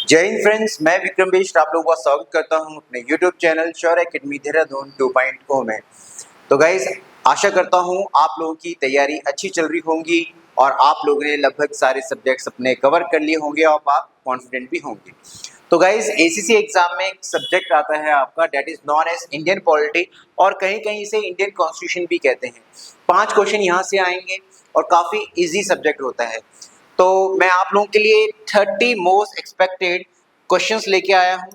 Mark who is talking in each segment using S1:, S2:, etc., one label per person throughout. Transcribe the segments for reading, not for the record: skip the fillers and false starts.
S1: जय हिंद फ्रेंड्स, मैं विक्रम बेस्ट आप लोगों का स्वागत करता हूं अपने YouTube चैनल शौर्य एकेडमी देहरादून 2.0 में। तो गाइज, आशा करता हूं आप लोगों की तैयारी अच्छी चल रही होंगी और आप लोगों ने लगभग सारे सब्जेक्ट्स अपने कवर कर लिए होंगे और आप कॉन्फिडेंट भी होंगे। तो गाइज, ACC एग्जाम में एक सब्जेक्ट आता है आपका, that is known as Indian polity और कहीं कहीं इसे इंडियन कॉन्स्टिट्यूशन भी कहते हैं। 5 क्वेश्चन यहाँ से आएंगे और काफ़ी ईजी सब्जेक्ट होता है। तो मैं आप लोगों के लिए 30 मोस्ट एक्सपेक्टेड क्वेश्चंस लेके आया हूँ,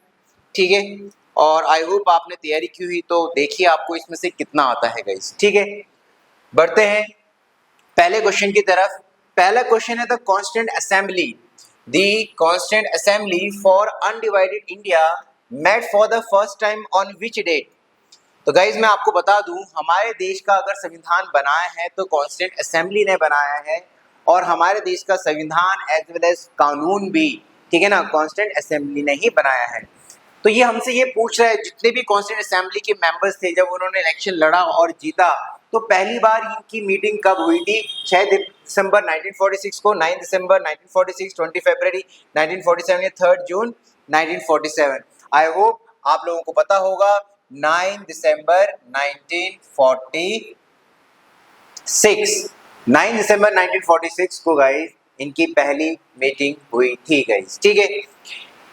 S1: ठीक है। और आई होप आपने तैयारी की हुई, तो देखिए आपको इसमें से कितना आता है गाइस, ठीक है। बढ़ते हैं पहले क्वेश्चन की तरफ। पहला क्वेश्चन है the constituent assembly. The constituent assembly for undivided India met for the first time on which date. तो गाइज, मैं आपको बता दूं, हमारे देश का अगर संविधान बनाया है तो कॉन्स्टिट्यूएंट असेंबली ने बनाया है और हमारे देश का संविधान एज वेल एज कानून भी, ठीक है ना, कॉन्स्टिट्यूएंट असेंबली ने ही बनाया है। तो ये हमसे ये पूछ रहा है, जितने भी कॉन्स्टिट्यूएंट असेंबली के मेंबर्स थे, जब उन्होंने इलेक्शन लड़ा और जीता, तो पहली बार इनकी मीटिंग कब हुई थी? 6 दिसंबर 1946 को, 9 दिसंबर 1946, 20 फरवरी 1947 या 3 जून 1947। आई होप आप लोगों को पता होगा। 9 दिसंबर 1946 को गाइस इनकी पहली मीटिंग हुई थी गाइस, ठीक है।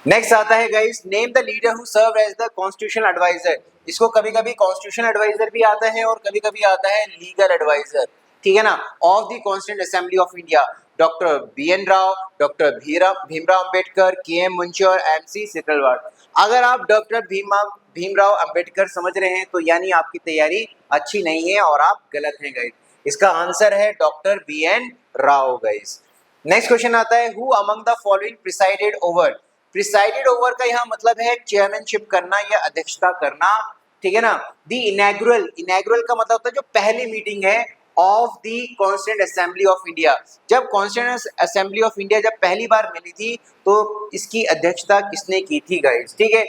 S1: नेक्स्ट आता है guys, name the leader who serve as the constitutional adviser. इसको कभी कभी कॉन्स्टिट्यूशनल एडवाइजर भी आता है और कभी कभी आता है लीगल एडवाइजर, ठीक है ना, of the constituent assembly of India. Doctor BN Rao, doctor Bhimrao Ambedkar, KM Munshi और MC सेतलवाड। अगर आप डॉक्टर भीमराव अंबेडकर समझ रहे हैं तो यानी आपकी तैयारी अच्छी नहीं है और आप गलत हैं गाइस। इसका आंसर है doctor BN Rao guys. Next question आता है, who among the following presided over. Presided over का यहाँ मतलब है चेयरमैनशिप करना या अध्यक्षता करना, ठीक है ना। द इनैगुरल का मतलब होता है जो पहली मीटिंग है of the constituent assembly of India. जब कॉन्स्टिट्यूएंट असेंबली ऑफ इंडिया जब पहली बार मिली थी तो इसकी अध्यक्षता किसने की थी गाइस, ठीक है।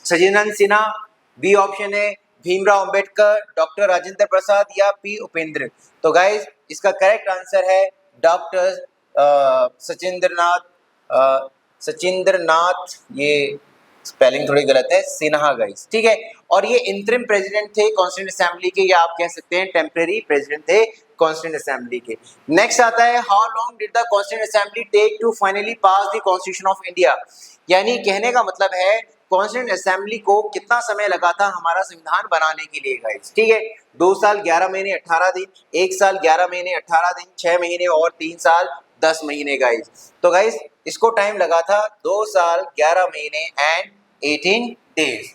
S1: सचिदानंद सिन्हा, बी ऑप्शन है, भीमराव अंबेडकर, डॉक्टर राजेंद्र प्रसाद या P उपेंद्र। तो गाइस इसका करेक्ट आंसर है डॉक्टर सचिंद्रनाथ, ये स्पेलिंग थोड़ी गलत है, सिन्हा गाइस, ठीक है। और ये इंटरिम प्रेसिडेंट थे कॉन्स्टिट्यूएंट असेंबली के, या आप कह सकते हैं टेम्परेरी प्रेसिडेंट थे कॉन्स्टिट्यूएंट असेंबली के। नेक्स्ट आता है, how long did the constituent assembly take to finally pass the constitution of India. यानी कहने का मतलब है कॉन्स्टिट्यूएंट असेंबली को कितना समय लगा था हमारा संविधान बनाने के लिए गाइस, ठीक है। 2 साल 11 महीने 18 दिन, 1 साल 11 महीने 18 दिन, 6 महीने और 3 साल 10 महीने गाइस। तो गाइस इसको टाइम लगा था 2 साल 11 महीने एंड 18 डेज।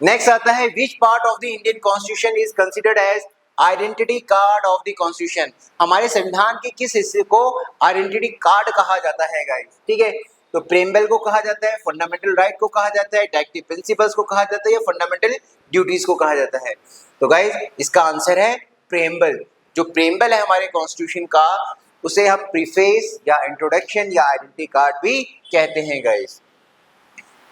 S1: नेक्स्ट आता है, which part of the Indian constitution is considered as identity card of the constitution. हमारे संविधान के किस हिस्से को आइडेंटिटी कार्ड कहा जाता है गाइस, ठीक है। तो प्रेम्बल को कहा जाता है, फंडामेंटल राइट को कहा जाता है, डायरेक्टिव प्रिंसिपल्स को कहा जाता है या फंडामेंटल ड्यूटीज को कहा जाता है। तो गाइस इसका आंसर है प्रेम्बल। जो प्रेम्बल है हमारे कॉन्स्टिट्यूशन का, उसे हम प्रीफेस या इंट्रोडक्शन या आइडेंटिटी कार्ड भी कहते हैं गाइस।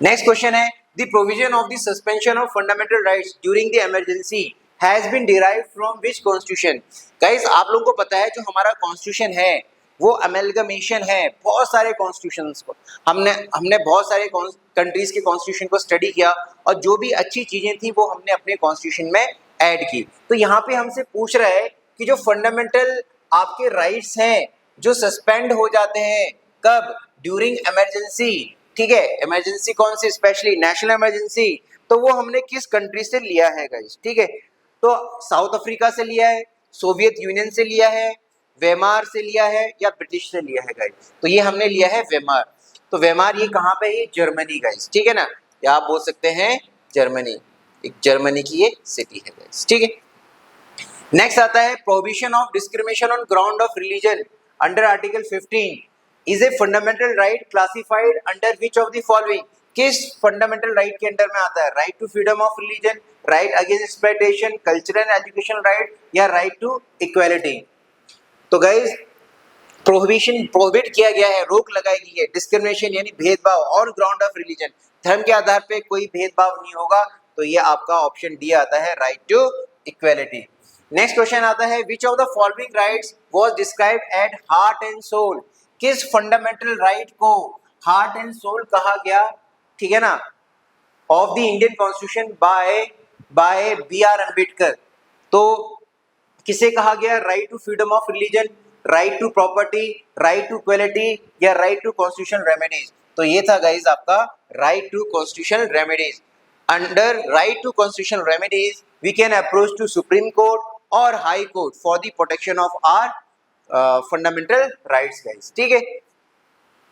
S1: नेक्स्ट क्वेश्चन है, the provision of the suspension of fundamental rights during the emergency has been derived from which constitution. Guys आप लोगों को पता है जो हमारा कॉन्स्टिट्यूशन है वो अमेलगमेशन है बहुत सारे कॉन्स्टिट्यूशंस को। हमने बहुत सारे कंट्रीज के कॉन्स्टिट्यूशन को स्टडी किया और जो भी अच्छी चीजें थी वो हमने अपने कॉन्स्टिट्यूशन में ऐड की। तो यहाँ पे हमसे पूछ रहा है कि जो फंडामेंटल आपके राइट्स हैं जो सस्पेंड हो जाते हैं, कब? ड्यूरिंग इमरजेंसी, ठीक है। इमरजेंसी कौन सी? Specially national emergency. तो वो हमने किस कंट्री से लिया है गाइस, ठीक है। तो साउथ अफ्रीका से लिया है, सोवियत यूनियन से लिया है, वेमार से लिया है या ब्रिटिश से लिया है गाइस। तो ये हमने लिया है वेमार। तो वेमार ये कहाँ पे है? जर्मनी गाइस, ठीक है ना, या आप बोल सकते हैं जर्मनी, एक जर्मनी की ये सिटी है गाइस, ठीक है। नेक्स्ट आता है, prohibition of discrimination on ground of religion under article 15 is a fundamental right classified under which of the following. किस फंडामेंटल राइट के अंडर में आता है? Right to freedom of religion, right against exploitation, cultural and educational right या right to equality. तो guys prohibit किया गया है, रोक लगाई गई है, डिस्क्रिमिनेशन यानी भेदभाव और ग्राउंड ऑफ रिलीजन, धर्म के आधार पे कोई भेदभाव नहीं होगा। तो ये आपका ऑप्शन डी आता है, right to equality. Next question आता है, which of the following rights was described at heart and soul. किस फंडामेंटल राइट को हार्ट एंड सोल कहा गया, ठीक है ना, of the Indian constitution by B R Ambedkar. तो किसे कहा गया? Right to freedom of religion, right to property, right to equality या राइट टू कॉन्स्टिट्यूशनल रेमेडीज। तो ये था गाइज आपका right to constitutional remedies. Under right to constitutional remedies we can approach to Supreme Court और High Court for the protection of our fundamental rights guys, ठीक है,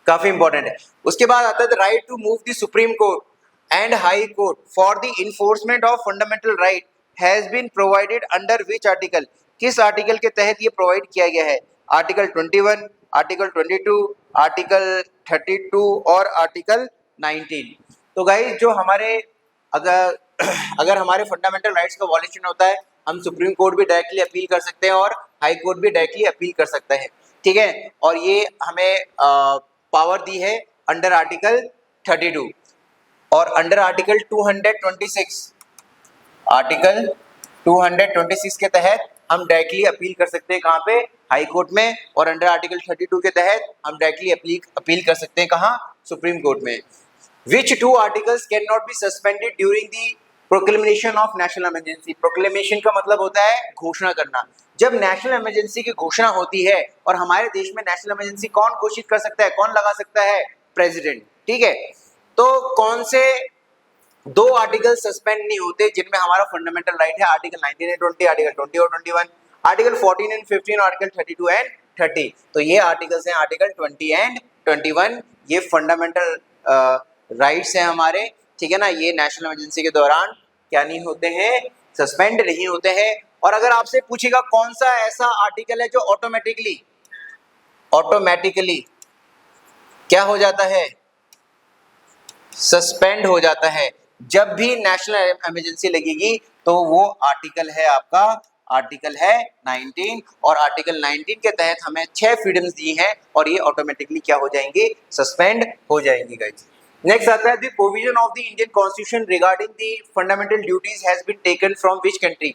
S1: काफी important है। उसके बाद आता है right to move the Supreme Court and High Court for the enforcement of fundamental right has been provided under which article. किस article के तहत ये प्रोवाइड किया गया है? आर्टिकल 21, आर्टिकल 22, आर्टिकल 32 और आर्टिकल 19। तो गाइस जो हमारे अगर अगर हमारे फंडामेंटल राइट्स का वॉल्यूशन होता है, हम सुप्रीम कोर्ट भी डायरेक्टली अपील कर सकते हैं और हाई कोर्ट भी डायरेक्टली अपील कर सकते हैं, ठीक है। और ये हमें पावर दी है अंडर आर्टिकल 32 और अंडर आर्टिकल 226, आर्टिकल 226 के तहत हम डायरेक्टली अपील कर सकते हैं कहाँ पे? हाई कोर्ट में। और अंडर आर्टिकल 32 के तहत हम डायरेक्टली अपील कर सकते हैं कहाँ? सुप्रीम कोर्ट में। Which two articles cannot be suspended during the proclamation of national emergency? Proclamation का मतलब होता है घोषणा करना। जब नेशनल इमरजेंसी की घोषणा होती है, और हमारे देश में नेशनल इमरजेंसी कौन घोषित कर सकता है, कौन लगा सकता है? प्रेसिडेंट, ठीक है। तो कौन से दो आर्टिकल सस्पेंड नहीं होते जिनमें हमारा फंडामेंटल राइट है? आर्टिकल 19 एंड 20, आर्टिकल 20 और 21, आर्टिकल 14 एंड 15, आर्टिकल 32 एंड 30। तो ये आर्टिकल्स हैं आर्टिकल 20 एंड 21, ये फंडामेंटल राइट्स हैं हमारे, ठीक है ना। ये नेशनल इमरजेंसी के दौरान क्या नहीं होते हैं? सस्पेंड नहीं होते हैं। और अगर आपसे पूछेगा कौन सा ऐसा आर्टिकल है जो ऑटोमेटिकली क्या हो जाता है? सस्पेंड हो जाता है। जब भी नेशनल इमरजेंसी लगेगी तो वो आर्टिकल है आपका, आर्टिकल है 19, और आर्टिकल 19 के तहत हमें 6 फ्रीडम्स दी हैं और ये ऑटोमेटिकली क्या हो जाएंगी? सस्पेंड हो जाएंगी गाइस। नेक्स्ट आता है the provision of the Indian constitution regarding the fundamental duties has been taken from which country?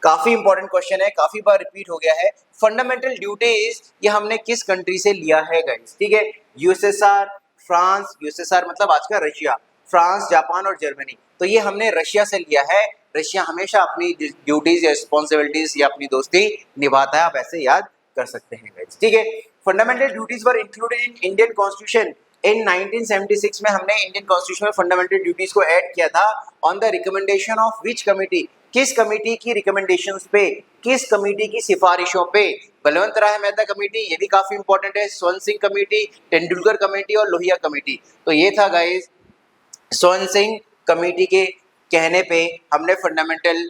S1: काफी इंपॉर्टेंट क्वेश्चन है, काफी बार रिपीट हो गया है। फंडामेंटल ड्यूटीज ये हमने किस कंट्री से लिया है गाइस? ठीक है, यूएसएसआर, फ्रांस, यूएसएसआर मतलब आज का रशिया, फ्रांस, जापान और जर्मनी। तो ये हमने रशिया से लिया है। रशिया हमेशा अपनी ड्यूटीज या रिस्पॉन्सिबिलिटीज या अपनी दोस्ती निभाता है, आप ऐसे याद कर सकते हैं गाइस, ठीक है। Fundamental duties were included in Indian constitution in 1976 में हमने इंडियन कॉन्स्टिट्यूशन में फंडामेंटल ड्यूटीज को ऐड किया था on the recommendation of which committee? किस कमिटी की रिकमेंडेशंस पे, किस कमिटी की सिफारिशों पे? बलवंत राय मेहता कमेटी, ये भी काफी इंपॉर्टेंट है, स्वर्ण सिंह कमेटी, तेंदुलकर कमेटी और लोहिया कमेटी। तो ये था गाइस स्वर्ण सिंह कमेटी के कहने पे हमने फंडामेंटल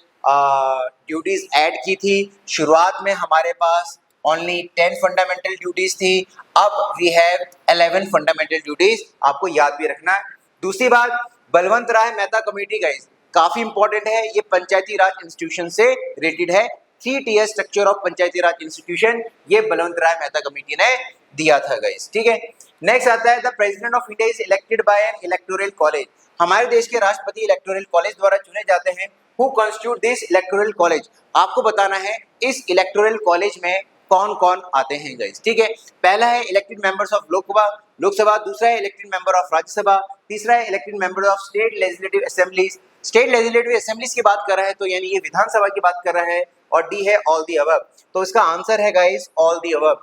S1: ड्यूटीज ऐड की थी। शुरुआत में हमारे पास ओनली 10 फंडामेंटल ड्यूटीज थी, अब वी हैव 11 फंडामेंटल ड्यूटीज, आपको याद भी रखना है। दूसरी बात, बलवंत राय मेहता कमेटी गाइस काफी इंपॉर्टेंट है, ये पंचायती राज इंस्टीट्यूशन से रिलेटेड है। 3 tier structure of Panchayati Raj institution ये बलवंत राय मेहता कमेटी ने दिया था गाइस, ठीक है। नेक्स्ट आता है the president of India is elected by N electoral college. हमारे देश के राष्ट्रपति इलेक्टोरल कॉलेज द्वारा चुने जाते हैं। Who constitute this electoral college? आपको बताना है इस इलेक्टोरल कॉलेज में कौन कौन आते हैं गाइस, ठीक है। पहला है इलेक्टेड मेंबर्स ऑफ लोकसभा, दूसरा है इलेक्टेड मेंबर ऑफ राज्यसभा, तीसरा है elected member of state legislative assemblies. State legislative assemblies की बात कर रहा है तो यानी ये विधानसभा की बात कर रहा है, और डी है ऑल दी अबव। तो इसका आंसर है गाइस ऑल दी अबव।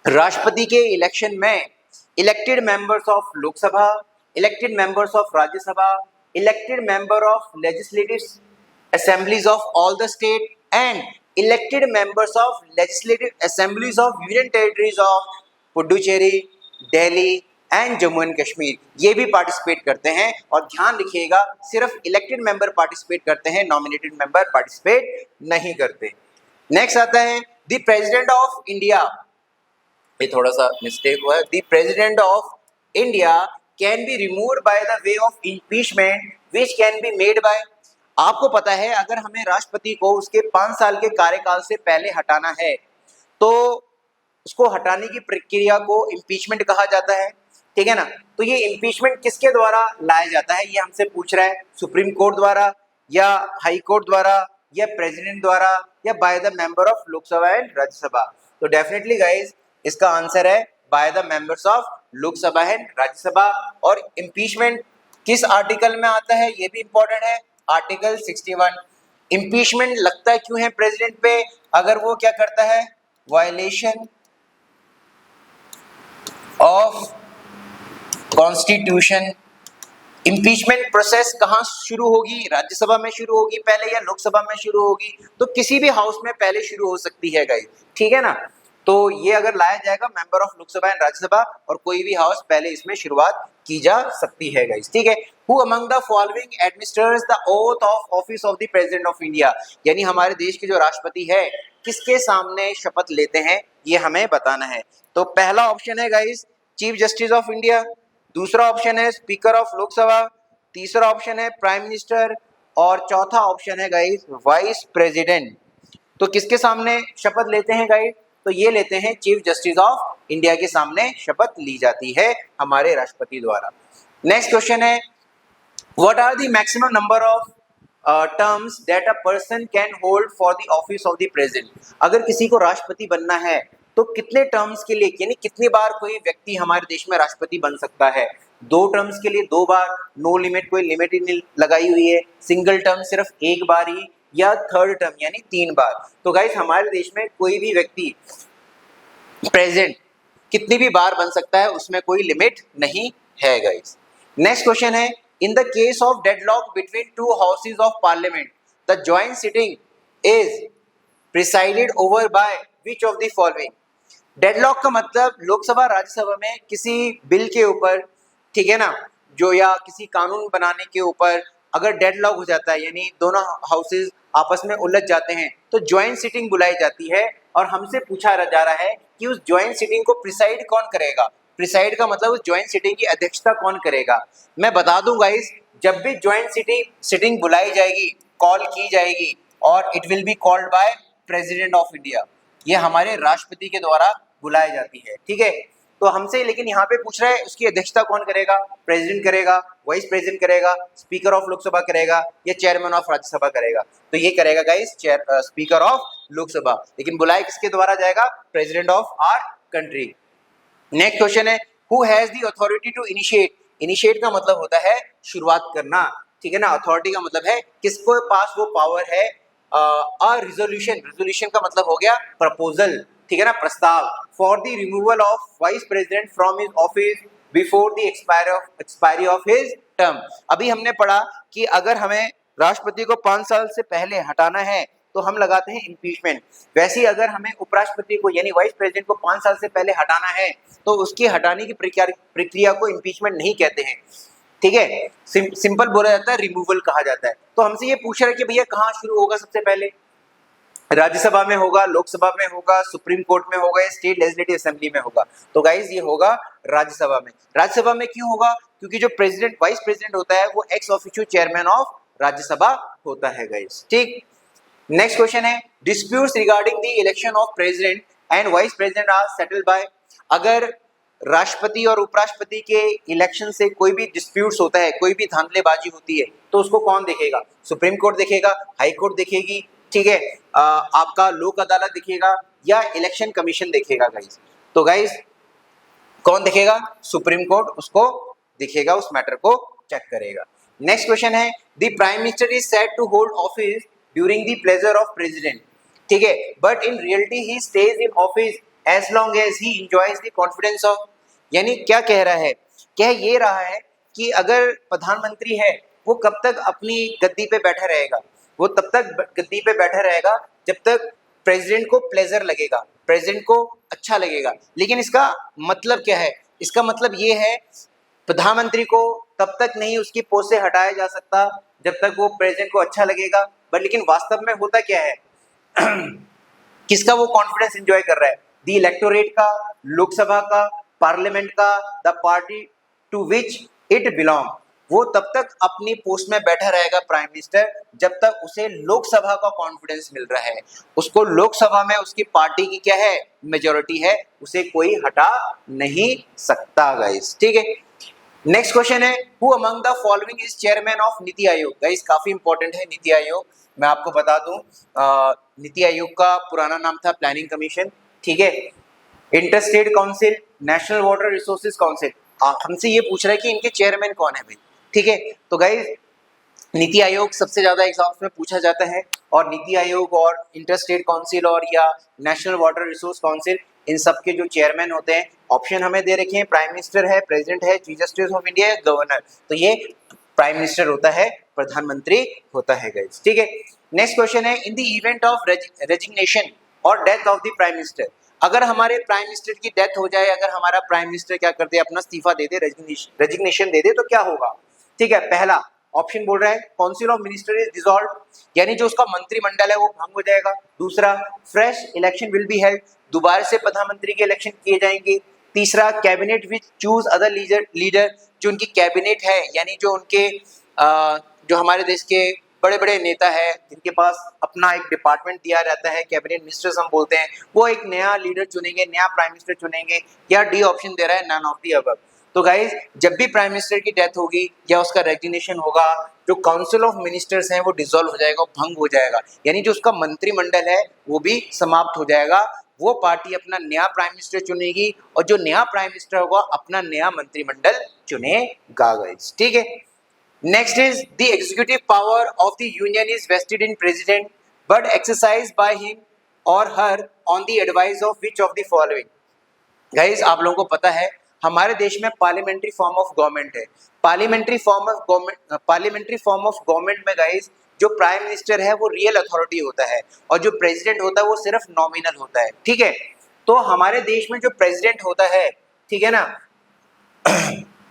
S1: राष्ट्रपति के इलेक्शन में elected members of Lok Sabha, elected members of Rajya Sabha, elected member of legislative assemblies of all the state and elected members of legislative assemblies of union territories of Puducherry, Delhi and Jammu and Kashmir, ये भी participate करते हैं। और ध्यान रखिएगा सिर्फ इलेक्टेड मेंबर पार्टिसिपेट करते हैं, नॉमिनेटेड मेंबर पार्टिसिपेट नहीं करते। नेक्स्ट आता है द प्रेसिडेंट ऑफ इंडिया, ये थोड़ा सा मिस्टेक हुआ है, the president of India can be removed by the way of impeachment which can be made by. आपको पता है अगर हमें राष्ट्रपति को उसके 5 साल के कार्यकाल से पहले हटाना है तो उसको हटाने की प्रक्रिया को इम्पीचमेंट कहा जाता है, ठीक है ना। तो ये इम्पीचमेंट किसके द्वारा लाया जाता है, ये हमसे पूछ रहा है, सुप्रीम कोर्ट द्वारा या हाई कोर्ट द्वारा या प्रेसिडेंट द्वारा या by the member of Lok Sabha and Rajya Sabha. तो डेफिनेटली गाइज इसका आंसर है by the members of Lok Sabha है, राज्यसभा। और इम्पीचमेंट किस आर्टिकल में आता है ये भी इंपॉर्टेंट है, आर्टिकल 61। इम्पीचमेंट लगता क्यों है प्रेसिडेंट पे? अगर वो क्या करता है, violation of constitution. Impeachment process कहाँ शुरू होगी, राज्यसभा में शुरू होगी पहले या लोकसभा में शुरू होगी? तो किसी भी हाउस में पहले शुरू हो सकती है गाइस, ठीक है ना। तो ये अगर लाया जाएगा member of Lok Sabha and Rajya Sabha, और कोई भी हाउस पहले इसमें शुरुआत की जा सकती है गाइस, ठीक है। Who among the following administers the oath of office of the president of India, यानी हमारे देश के जो राष्ट्रपति है किसके सामने शपथ लेते हैं ये हमें बताना है। तो पहला ऑप्शन है guys chief justice of India, दूसरा ऑप्शन है स्पीकर ऑफ लोकसभा, तीसरा ऑप्शन है प्राइम मिनिस्टर, और चौथा ऑप्शन है गाइस वाइस प्रेसिडेंट। तो किसके सामने शपथ लेते हैं गाइस? तो ये लेते हैं चीफ जस्टिस ऑफ इंडिया के सामने शपथ ली जाती है हमारे राष्ट्रपति द्वारा। नेक्स्ट क्वेश्चन है what are the maximum number of terms that a person can hold for the office of the president. अगर किसी को राष्ट्रपति बनना है तो कितने टर्म्स के लिए, यानी कितनी बार कोई व्यक्ति हमारे देश में राष्ट्रपति बन सकता है? 2 टर्म्स के लिए 2 बार, नो लिमिट, कोई लिमिट ही नहीं लगाई हुई है, सिंगल टर्म सिर्फ 1 बार ही, या थर्ड टर्म यानी 3 बार। तो गाइस हमारे देश में कोई भी व्यक्ति प्रेसिडेंट कितनी भी बार बन सकता है, उसमें कोई लिमिट नहीं है गाइस। नेक्स्ट क्वेश्चन है in the case of deadlock between 2 houses of parliament the joint sitting is presided over by which of the following. Deadlock का मतलब लोकसभा राज्यसभा में किसी बिल के ऊपर, ठीक है ना, जो या किसी कानून बनाने के ऊपर अगर डेडलॉक हो जाता है, यानी दोनों हाउसेज आपस में उलझ जाते हैं, तो ज्वाइंट सिटिंग बुलाई जाती है। और हमसे पूछा जा रहा है कि उस ज्वाइंट सिटिंग को प्रिसाइड कौन करेगा। प्रिसाइड का मतलब उस ज्वाइंट सिटिंग की अध्यक्षता कौन करेगा। मैं बता दूं गाइस, जब भी ज्वाइंट सिटिंग बुलाई जाएगी, कॉल की जाएगी, और it will be called by president of India, ये हमारे राष्ट्रपति के द्वारा बुलाई जाती है, ठीक है। तो हमसे लेकिन यहाँ पे पूछ रहा है उसकी अध्यक्षता कौन करेगा, प्रेसिडेंट करेगा, वाइस प्रेसिडेंट करेगा, स्पीकर ऑफ लोकसभा करेगा, या चेयरमैन ऑफ राज्यसभा करेगा। तो ये करेगा गाइस स्पीकर ऑफ लोकसभा, लेकिन बुलाए किसके द्वारा जाएगा, president of our country. Next question है who has the authority to initiate. Initiate का मतलब होता है शुरुआत करना, ठीक है ना। अथॉरिटी का मतलब है किसको पास वो पावर है। रिजोल्यूशन का मतलब हो गया प्रपोजल, ठीक है ना, प्रस्ताव। For the removal of vice president from his office before the expiry of his term. अभी हमने पढ़ा कि अगर हमें राष्ट्रपति को 5 साल से पहले हटाना है तो हम लगाते हैं इम्पीचमेंट। वैसे ही अगर हमें उपराष्ट्रपति को यानी वाइस प्रेसिडेंट को 5 साल से पहले हटाना है तो उसकी हटाने की प्रक्रिया को इम्पीचमेंट नहीं कहते हैं, ठीक है। सिंपल बोला जाता है, रिमूवल कहा जाता है। तो हमसे ये पूछ रहा है कि भैया कहाँ शुरू होगा सबसे पहले, राज्यसभा में होगा, लोकसभा में होगा, सुप्रीम कोर्ट में होगा, या स्टेट लेजिस्लेटिव असेंबली में होगा। तो गाइस ये होगा राज्यसभा में। राज्यसभा में क्यों होगा, क्योंकि जो प्रेसिडेंट वाइस प्रेसिडेंट होता है वो ex officio chairman of Rajya Sabha होता है गाइस, ठीक। नेक्स्ट क्वेश्चन है disputes regarding the election of president and vice president are settled by. अगर राष्ट्रपति और उपराष्ट्रपति के इलेक्शन से कोई भी डिस्प्यूट्स होता है, कोई भी धांधलेबाजी होती है, तो उसको कौन देखेगा, सुप्रीम कोर्ट देखेगा, हाई कोर्ट देखेगी, ठीक है, आपका लोक अदालत देखेगा, या इलेक्शन कमीशन देखेगा गाइस। तो गाइस कौन देखेगा, सुप्रीम कोर्ट उसको देखेगा, उस मैटर को चेक करेगा। नेक्स्ट क्वेश्चन है the prime minister is said to hold office during the pleasure of president, ठीक है, but in reality he stays in office as long as he enjoys the confidence of. यानी क्या कह रहा है, कह ये रहा है कि अगर प्रधानमंत्री है वो कब तक अपनी गद्दी पे बैठा रहेगा, वो तब तक गद्दी पे बैठा रहेगा जब तक प्रेसिडेंट को प्लेजर लगेगा, प्रेसिडेंट को अच्छा लगेगा। लेकिन इसका मतलब क्या है, इसका मतलब ये है प्रधानमंत्री को तब तक नहीं उसकी पोस्ट से हटाया जा सकता जब तक वो प्रेसिडेंट को अच्छा लगेगा। बट लेकिन वास्तव में होता क्या है किसका वो कॉन्फिडेंस एंजॉय कर रहा है, दी इलेक्टोरेट का, लोकसभा का, पार्लियामेंट का, the party to which it belong. वो तब तक अपनी पोस्ट में बैठा रहेगा प्राइम मिनिस्टर जब तक उसे लोकसभा का कॉन्फिडेंस मिल रहा है, उसको लोकसभा में उसकी पार्टी की क्या है, मेजॉरिटी है, उसे कोई हटा नहीं सकता गाइस, ठीक है। नेक्स्ट क्वेश्चन है who among the following is chairman of NITI Aayog. Guys काफी इंपॉर्टेंट है नीति आयोग, मैं आपको बता दूं नीति आयोग का पुराना नाम था प्लानिंग कमीशन, ठीक है। Inter state council national water resources council, हमसे ये पूछ रहा है कि इनके चेयरमैन कौन है भाई, ठीक है। तो गाइज नीति आयोग सबसे ज्यादा एग्जाम्स में पूछा जाता है, और नीति आयोग और इंटर स्टेट काउंसिल और या नेशनल वाटर रिसोर्स काउंसिल, इन सब के जो चेयरमैन होते हैं, ऑप्शन हमें दे रखे हैं, प्राइम मिनिस्टर है, प्रेसिडेंट है, चीफ जस्टिस ऑफ इंडिया है, गवर्नर। तो ये प्राइम मिनिस्टर होता है, प्रधानमंत्री होता है गाइस, ठीक है। नेक्स्ट क्वेश्चन है, in the event of resignation और death of the prime minister, अगर हमारे प्राइम मिनिस्टर की डेथ हो जाए, अगर हमारा प्राइम मिनिस्टर क्या कर दे, अपना इस्तीफा दे दे, रेजिग्नेशन दे दे, तो क्या होगा, ठीक है। पहला ऑप्शन बोल रहा है council of minister is dissolve, यानी जो उसका मंत्रिमंडल है वो भंग हो जाएगा। दूसरा, fresh election will be held, दोबारा से प्रधानमंत्री के इलेक्शन किए जाएंगे। तीसरा, कैबिनेट विच चूज अदर लीडर, जो उनकी कैबिनेट है, यानी जो उनके जो हमारे देश के बड़े बड़े नेता है, जिनके पास अपना एक डिपार्टमेंट दिया रहता है, कैबिनेट मिनिस्टर्स हम बोलते हैं, वो एक नया लीडर चुनेंगे, नया प्राइम मिनिस्टर चुनेंगे। या डी ऑप्शन दे रहा है नन ऑफ दी अबव। तो गाइज जब भी प्राइम मिनिस्टर की डेथ होगी या उसका रेजिग्नेशन होगा, जो काउंसिल ऑफ मिनिस्टर्स हैं वो डिसॉल्व हो जाएगा, भंग हो जाएगा, यानी जो उसका मंत्रिमंडल है वो भी समाप्त हो जाएगा। वो पार्टी अपना नया प्राइम मिनिस्टर चुनेगी, और जो नया प्राइम मिनिस्टर होगा अपना नया मंत्रिमंडल चुनेगा गाइज, ठीक है। Next is the executive power of the union is vested in president but exercise by him or her on the advice of which of the following. Guys आप लोगों को पता है हमारे देश में पार्लियामेंट्री फॉर्म ऑफ गवर्नमेंट है। Parliamentary form of government में गाइज जो प्राइम मिनिस्टर है वो रियल अथॉरिटी होता है, और जो प्रेसिडेंट होता है वो सिर्फ नॉमिनल होता है, ठीक है। तो हमारे देश में जो प्रेसिडेंट होता है, ठीक है ना,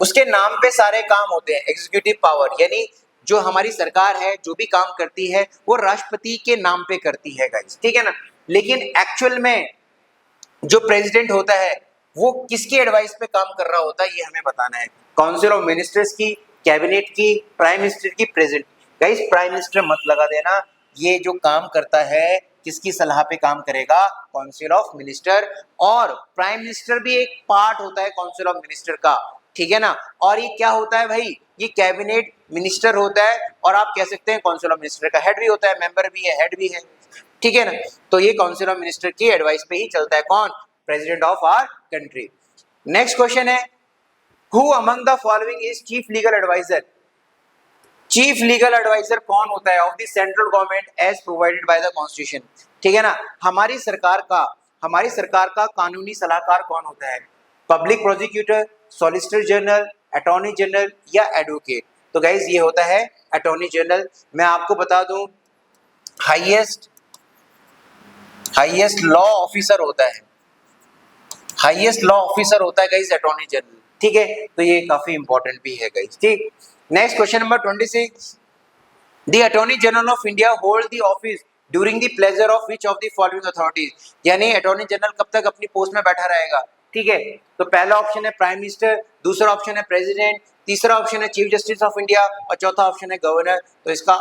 S1: उसके नाम पे सारे काम होते हैं। एग्जीक्यूटिव पावर यानी जो हमारी सरकार है जो भी काम करती है वो राष्ट्रपति के नाम पे करती है गाइज, ठीक है ना। लेकिन एक्चुअल में जो प्रेसिडेंट होता है वो किसकी एडवाइस पे काम कर रहा होता है, ये हमें बताना है। काउंसिल ऑफ मिनिस्टर्स की, कैबिनेट की, प्राइम मिनिस्टर की, प्रेसिडेंट। गाइस प्राइम मिनिस्टर मत लगा देना, ये जो काम करता है किसकी सलाह पे काम करेगा, काउंसिल ऑफ मिनिस्टर। और प्राइम मिनिस्टर भी एक पार्ट होता है काउंसिल ऑफ मिनिस्टर का, ठीक है ना। और ये क्या होता है भाई, ये कैबिनेट मिनिस्टर होता है, और आप कह सकते हैं काउंसिल ऑफ मिनिस्टर का हेड भी होता है, मेंबर भी है, हेड भी है, ठीक है ना। तो ये काउंसिल ऑफ मिनिस्टर की एडवाइस पे ही चलता है, कौन, president of our country. Next question है, who among the following is chief legal adviser. Chief legal adviser कौन होता है of the central government as provided by the constitution, ठीक है ना। हमारी सरकार का कानूनी सलाहकार कौन होता है, public prosecutor, solicitor general, attorney general या एडवोकेट। तो गाइज ये होता है अटॉर्नी जनरल। मैं आपको बता दूं हाईएस्ट लॉ ऑफिसर होता है, हाईएस्ट लॉ ऑफिसर होता है गाइज अटॉर्नी जनरल, ठीक है। तो ये काफी इंपॉर्टेंट भी है गाइज, ठीक। Next question number 26, the attorney general of India hold the office during the pleasure of which of the following authorities, यानी अटॉर्नी जनरल कब तक अपनी पोस्ट में बैठा रहेगा, ठीक है। तो पहला ऑप्शन है प्राइम मिनिस्टर, दूसरा ऑप्शन है प्रेसिडेंट, तीसरा ऑप्शन है चीफ जस्टिस ऑफ इंडिया, और चौथा ऑप्शन है गवर्नर। तो इसका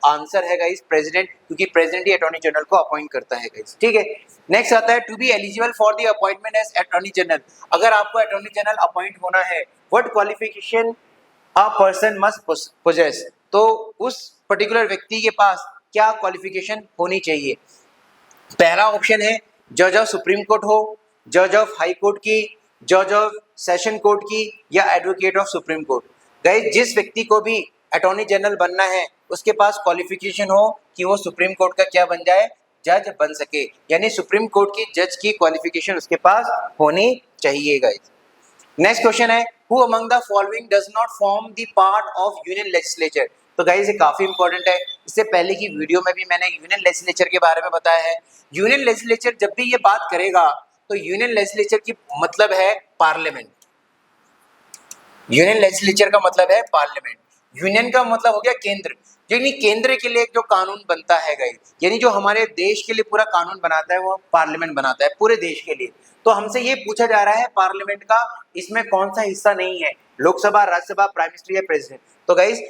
S1: आंसर है गाइस प्रेसिडेंट, क्योंकि प्रेसिडेंट ही अटॉर्नी जनरल को अपॉइंट करता है गाइस, ठीक है। नेक्स्ट आता है, to be eligible for the appointment as attorney general, अगर आपको अटॉर्नी जनरल अपॉइंट होना है, what qualification a person must possess, तो उस पर्टिकुलर व्यक्ति के पास क्या क्वालिफिकेशन होनी चाहिए। पहला ऑप्शन है जज ऑफ सुप्रीम कोर्ट हो, जज ऑफ हाई कोर्ट की, जज ऑफ सेशन कोर्ट की, या advocate of supreme court. Guys जिस व्यक्ति को भी अटॉर्नी जनरल बनना है उसके पास क्वालिफिकेशन हो कि वो सुप्रीम कोर्ट का क्या बन जाए, जज बन सके, यानी सुप्रीम कोर्ट की जज की क्वालिफिकेशन उसके पास होनी चाहिए गाइस। नेक्स्ट क्वेश्चन है, who among the following does not form the part of union legislature. तो गाइस ये काफी इंपॉर्टेंट है, इससे पहले की वीडियो में भी मैंने यूनियन लेजिस्लेचर के बारे में बताया है। यूनियन लेजिस्लेचर जब भी ये बात करेगा तो यूनियन लेजिस्लेचर की मतलब है पार्लियामेंट। यूनियन लेजिस्लेचर का मतलब है पार्लियामेंट, यूनियन का मतलब हो गया केंद्र, यानी केंद्र के लिए जो कानून बनता है गाइस, यानी जो हमारे देश के लिए पूरा कानून बनाता है वो पार्लियामेंट बनाता है पूरे देश के लिए। तो हमसे ये पूछा जा रहा है पार्लियामेंट का इसमें कौन सा हिस्सा नहीं है, लोकसभा, राज्यसभा, प्राइम मिनिस्टर या प्रेसिडेंट। तो गाइस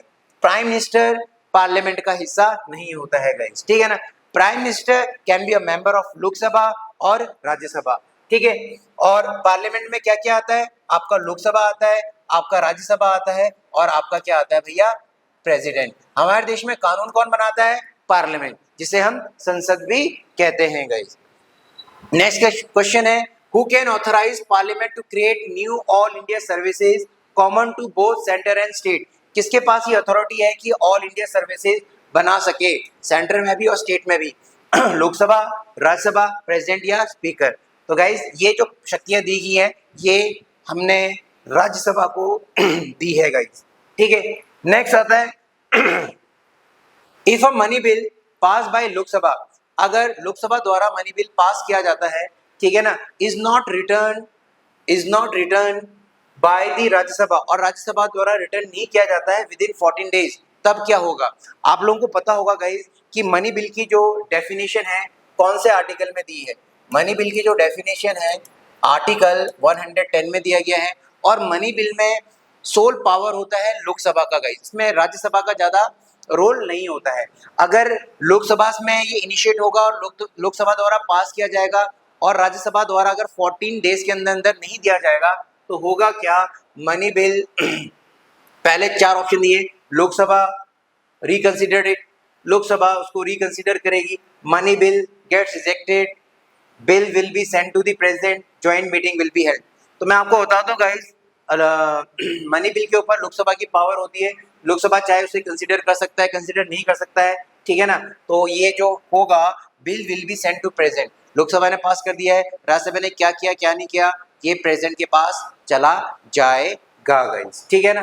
S1: प्राइम मिनिस्टर पार्लियामेंट का हिस्सा नहीं होता है गाइस, ठीक है ना। Prime minister can be a member of Lok Sabha और राज्यसभा, ठीक है। और पार्लियामेंट में क्या क्या आता है, आपका लोकसभा आता है, आपका राज्यसभा आता है, और आपका क्या आता है भैया, प्रेसिडेंट। हमारे देश में कानून कौन बनाता है, पार्लियामेंट, जिसे हम संसद भी कहते हैं गाइस। नेक्स्ट क्वेश्चन है, who can authorize parliament to create new all India services common to both center and state? किसके पास ये अथॉरिटी है कि ऑल इंडिया सर्विसेज बना सके, सेंटर में भी और स्टेट में भी? लोकसभा, राज्यसभा, प्रेसिडेंट या स्पीकर? तो गाइज ये जो शक्तियां दी गई हैं ये हमने राज्यसभा को दी है गाइज, ठीक है। नेक्स्ट आता है if a money bill pass by Lok Sabha, अगर लोकसभा द्वारा मनी बिल पास किया जाता है, ठीक है ना, is not return by the Rajya Sabha, और राज्यसभा द्वारा रिटर्न नहीं किया जाता है विद इन 14 डेज, तब क्या होगा? आप लोगों को पता होगा गाइज कि मनी बिल की जो डेफिनेशन है कौन से आर्टिकल में दी है? मनी बिल की जो डेफिनेशन है आर्टिकल 110 में दिया गया है, और मनी बिल में सोल पावर होता है लोकसभा का गाइज, इसमें राज्यसभा का ज्यादा रोल नहीं होता है। अगर लोकसभा में ये इनिशिएट होगा और लोकसभा द्वारा पास किया जाएगा और राज्यसभा द्वारा अगर 14 डेज के अंदर अंदर नहीं दिया जाएगा तो होगा क्या? मनी बिल पहले 4 ऑप्शन दिए, लोकसभा रिकंसिडर्ड इट, लोकसभा उसको रिकंसिडर करेगी, money bill gets rejected, bill will be sent to the president, joint meeting will be held. तो मैं आपको बता दूं गाइस, मनी बिल के ऊपर लोकसभा की पावर होती है, लोकसभा चाहे उसे कंसीडर कर सकता है, कंसीडर नहीं कर सकता है, ठीक है ना। तो ये जो होगा bill will be sent to president, Lok Sabha ने पास कर दिया है, राज्यसभा ने क्या किया क्या नहीं किया ये प्रेसिडेंट के पास चला जाएगा गाइस, ठीक है ना।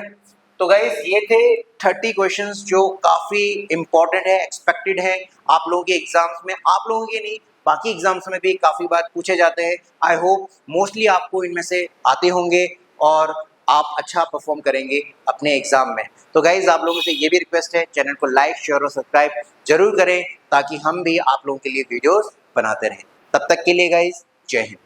S1: तो गाइस ये थे 30 क्वेश्चंस जो काफी इंपॉर्टेंट है, एक्सपेक्टेड है आप लोगों के एग्जाम्स में, आप लोगों के नहीं बाकी एग्जाम्स में भी काफी बार पूछे जाते हैं। आई होप मोस्टली आपको इनमें से आते होंगे और आप अच्छा परफॉर्म करेंगे अपने एग्जाम में। तो गाइज आप लोगों से ये भी रिक्वेस्ट है, चैनल को लाइक शेयर और सब्सक्राइब जरूर करें ताकि हम भी आप लोगों के लिए वीडियोस बनाते रहें। तब तक के लिए गाइज जय हिंद।